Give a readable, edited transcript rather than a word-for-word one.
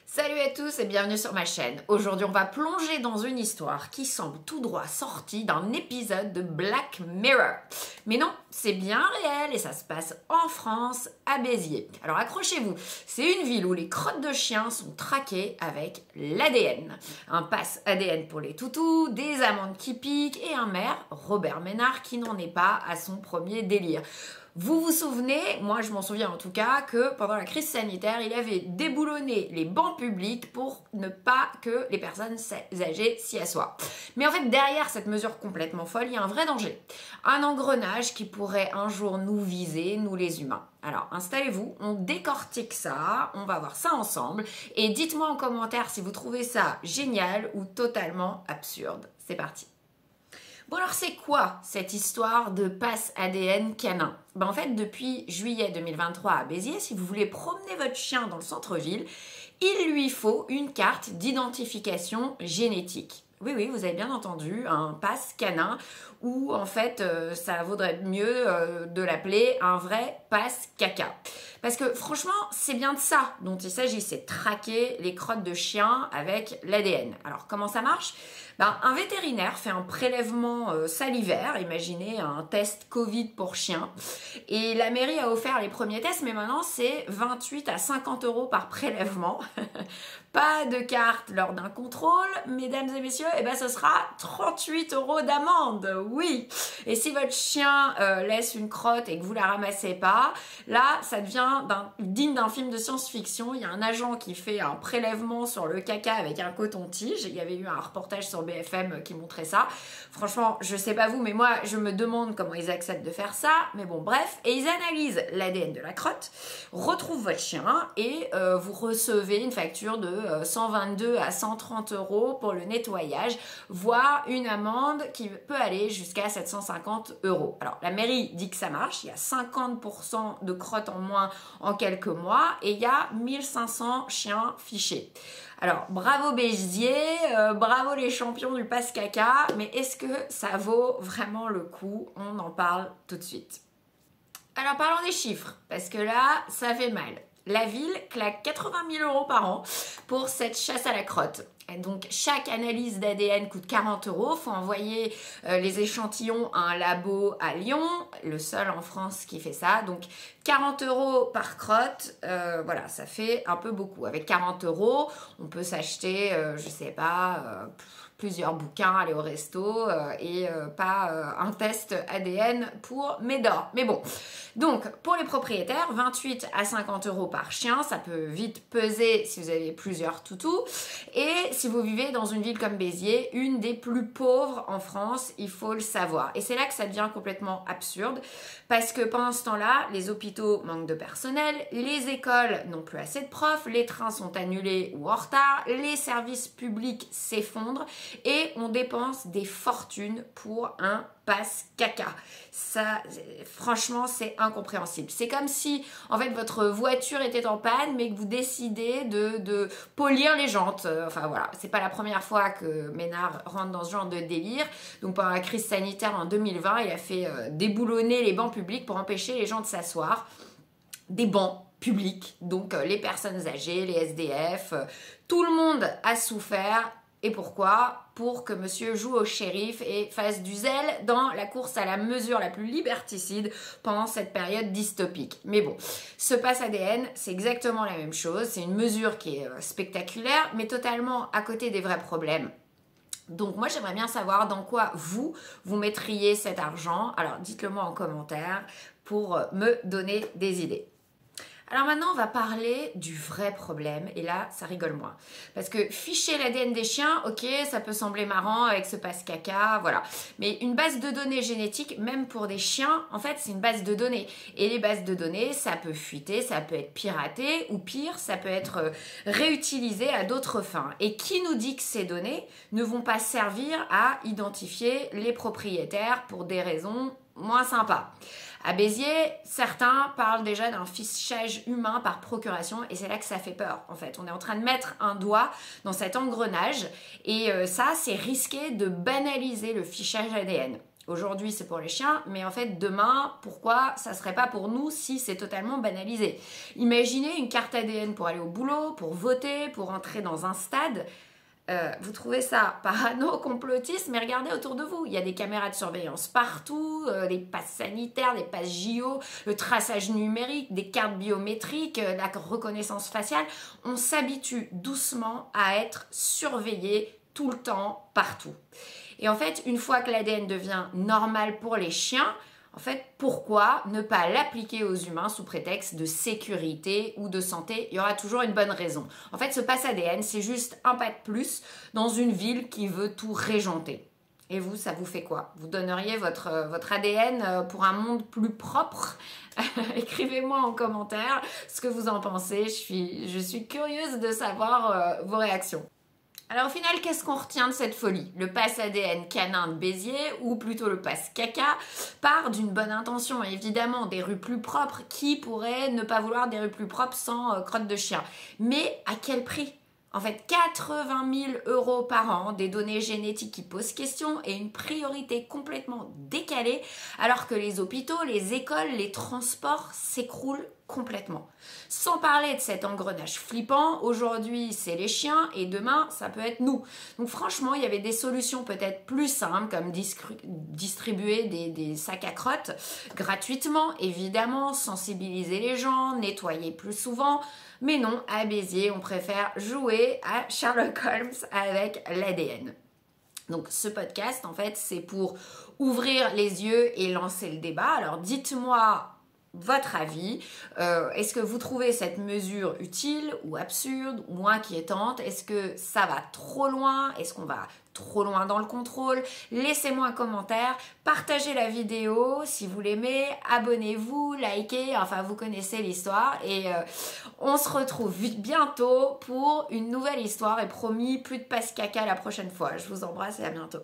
Salut à tous et bienvenue sur ma chaîne. Aujourd'hui, on va plonger dans une histoire qui semble tout droit sortie d'un épisode de Black Mirror. Mais non, c'est bien réel et ça se passe en France, à Béziers. Alors accrochez-vous, c'est une ville où les crottes de chiens sont traquées avec l'ADN. Un pass ADN pour les toutous, des amendes qui piquent et un maire, Robert Ménard, qui n'en est pas à son premier délire. Vous vous souvenez, moi je m'en souviens en tout cas, que pendant la crise sanitaire, il avait déboulonné les bancs publics pour ne pas que les personnes âgées s'y assoient. Mais en fait, derrière cette mesure complètement folle, il y a un vrai danger. Un engrenage qui pourrait un jour nous viser, nous les humains. Alors installez-vous, on décortique ça, on va voir ça ensemble et dites-moi en commentaire si vous trouvez ça génial ou totalement absurde. C'est parti. Bon alors c'est quoi cette histoire de passe ADN canin? En fait depuis juillet 2023 à Béziers, si vous voulez promener votre chien dans le centre-ville, il lui faut une carte d'identification génétique. Oui, vous avez bien entendu, un passe canin ou en fait ça vaudrait mieux de l'appeler un vrai passe caca. Parce que franchement, c'est bien de ça dont il s'agit, c'est de traquer les crottes de chiens avec l'ADN. Alors comment ça marche? Un vétérinaire fait un prélèvement salivaire, imaginez un test Covid pour chien, et la mairie a offert les premiers tests, mais maintenant c'est 28 à 50 € par prélèvement. Pas de carte lors d'un contrôle, mesdames et messieurs, ce sera 38 € d'amende, oui. Et si votre chien laisse une crotte et que vous la ramassez pas, là, ça devient digne d'un film de science-fiction. Il y a un agent qui fait un prélèvement sur le caca avec un coton-tige. Il y avait eu un reportage sur BFM qui montrait ça. Franchement, je sais pas vous, mais moi, je me demande comment ils acceptent de faire ça. Mais bon, bref. Et ils analysent l'ADN de la crotte, retrouvent votre chien et vous recevez une facture de 122 à 130 € pour le nettoyage, voire une amende qui peut aller jusqu'à 750 €. Alors, la mairie dit que ça marche. Il y a 50% de crottes en moins en quelques mois et il y a 1500 chiens fichés. Alors, bravo Béziers, bravo les champions du passe caca, mais est-ce que ça vaut vraiment le coup? On en parle tout de suite. Alors, parlons des chiffres, parce que là, ça fait mal. La ville claque 80 000 € par an pour cette chasse à la crotte. Et donc, chaque analyse d'ADN coûte 40 €. Il faut envoyer les échantillons à un labo à Lyon, le seul en France qui fait ça. Donc, 40 € par crotte, voilà, ça fait un peu beaucoup. Avec 40 €, on peut s'acheter, je sais pas, plusieurs bouquins, aller au resto et pas un test ADN pour Médor. Mais bon, donc pour les propriétaires, 28 à 50 € par chien, ça peut vite peser si vous avez plusieurs toutous. Et si vous vivez dans une ville comme Béziers, une des plus pauvres en France, il faut le savoir. Et c'est là que ça devient complètement absurde parce que pendant ce temps-là, les hôpitaux manquent de personnel, les écoles n'ont plus assez de profs, les trains sont annulés ou en retard, les services publics s'effondrent et on dépense des fortunes pour un passe caca. Ça, franchement, c'est incompréhensible. C'est comme si, en fait, votre voiture était en panne, mais que vous décidez de polir les jantes. Enfin, voilà, c'est pas la première fois que Ménard rentre dans ce genre de délire. Donc, pendant la crise sanitaire en 2020, il a fait déboulonner les bancs publics pour empêcher les gens de s'asseoir. Des bancs publics, donc les personnes âgées, les SDF, tout le monde a souffert. Et pourquoi? Pour que monsieur joue au shérif et fasse du zèle dans la course à la mesure la plus liberticide pendant cette période dystopique. Mais bon, ce passe ADN, c'est exactement la même chose. C'est une mesure qui est spectaculaire, mais totalement à côté des vrais problèmes. Donc moi j'aimerais bien savoir dans quoi vous mettriez cet argent. Alors dites-le moi en commentaire pour me donner des idées. Alors maintenant, on va parler du vrai problème, et là, ça rigole moins. Parce que ficher l'ADN des chiens, ok, ça peut sembler marrant avec ce passe caca, voilà. Mais une base de données génétique, même pour des chiens, en fait, c'est une base de données. Et les bases de données, ça peut fuiter, ça peut être piraté, ou pire, ça peut être réutilisé à d'autres fins. Et qui nous dit que ces données ne vont pas servir à identifier les propriétaires pour des raisons moins sympas? À Béziers, certains parlent déjà d'un fichage humain par procuration et c'est là que ça fait peur en fait. On est en train de mettre un doigt dans cet engrenage et ça, c'est risqué de banaliser le fichage ADN. Aujourd'hui, c'est pour les chiens, mais en fait, demain, pourquoi ça serait pas pour nous si c'est totalement banalisé? Imaginez une carte ADN pour aller au boulot, pour voter, pour entrer dans un stade. Vous trouvez ça parano, complotiste, mais regardez autour de vous. Il y a des caméras de surveillance partout, les passes sanitaires, les passes JO, le traçage numérique, des cartes biométriques, la reconnaissance faciale. On s'habitue doucement à être surveillé tout le temps, partout. Et en fait, une fois que l'ADN devient normal pour les chiens, en fait, pourquoi ne pas l'appliquer aux humains sous prétexte de sécurité ou de santé? Il y aura toujours une bonne raison. En fait, ce pass ADN, c'est juste un pas de plus dans une ville qui veut tout régenter. Et vous, ça vous fait quoi? Vous donneriez votre ADN pour un monde plus propre? Écrivez-moi en commentaire ce que vous en pensez. Je suis curieuse de savoir vos réactions. Alors au final, qu'est-ce qu'on retient de cette folie? Le pass ADN canin de Béziers, ou plutôt le pass caca, part d'une bonne intention, évidemment, des rues plus propres. Qui pourrait ne pas vouloir des rues plus propres sans crotte de chien? Mais à quel prix? En fait, 80 000 € par an, des données génétiques qui posent question et une priorité complètement décalée, alors que les hôpitaux, les écoles, les transports s'écroulent complètement. Sans parler de cet engrenage flippant, aujourd'hui c'est les chiens et demain ça peut être nous. Donc franchement, il y avait des solutions peut-être plus simples comme distribuer des sacs à crottes gratuitement, évidemment, sensibiliser les gens, nettoyer plus souvent. Mais non, à Béziers, on préfère jouer à Sherlock Holmes avec l'ADN. Donc ce podcast, en fait, c'est pour ouvrir les yeux et lancer le débat. Alors dites-moi votre avis. Est-ce que vous trouvez cette mesure utile ou absurde ou inquiétante? Est-ce que ça va trop loin? Est-ce qu'on va trop loin dans le contrôle? Laissez-moi un commentaire, partagez la vidéo si vous l'aimez, abonnez-vous, likez, enfin vous connaissez l'histoire et on se retrouve bientôt pour une nouvelle histoire et promis, plus de passe caca la prochaine fois. Je vous embrasse et à bientôt.